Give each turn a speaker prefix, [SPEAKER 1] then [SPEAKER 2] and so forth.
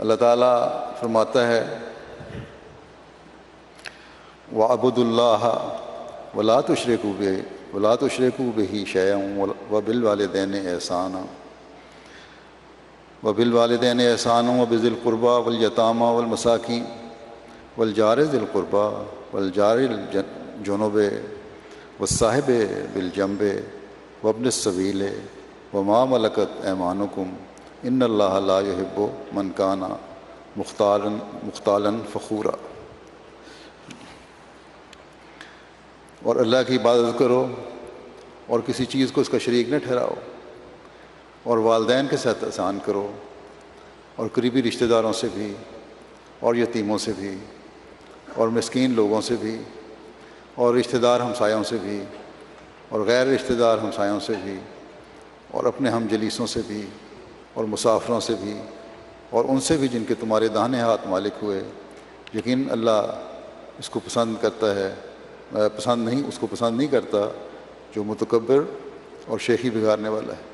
[SPEAKER 1] اللہ تعالیٰ فرماتا ہے وَاعْبُدُوا اللَّهَ وَلَا تُشْرِكُوا بِهِ شَيْئًا وَبِالْوَالِدَيْنِ إِحْسَانًا وَبِذِي الْقُرْبَى وَالْيَتَامَى وَالْمَسَاكِينِ وَالْجَارِ ذِي الْقُرْبَى وَالْجَارِ الْجُنُبِ وَالصَّاحِبِ بِالْجَنبِ وَابْنِ السَّبِيلِ وَمَا مَلَكَتْ أَيْمَانُكُمْ إِنَّ اللَّهَ لَا يُحِبُّ مَنْ كَانَ مُخْتَالًا فَخُورًا۔ اور اللہ کی عبادت کرو اور کسی چیز کو اس کا شریک نہ ٹھہراؤ، اور والدین کے ساتھ احسان کرو، اور قریبی رشتہ داروں سے بھی، اور یتیموں سے بھی، اور مسکین لوگوں سے بھی، اور رشتہ دار ہمسایوں سے بھی، اور غیر رشتہ دار ہمسایوں سے بھی، اور اپنے ہم جلیسوں سے بھی، اور مسافروں سے بھی، اور ان سے بھی جن کے تمہارے داہنے ہاتھ مالک ہوئے۔ یقین اللہ اس کو پسند کرتا ہے، اس کو پسند نہیں کرتا جو متکبر اور شیخی بگاڑنے والا ہے۔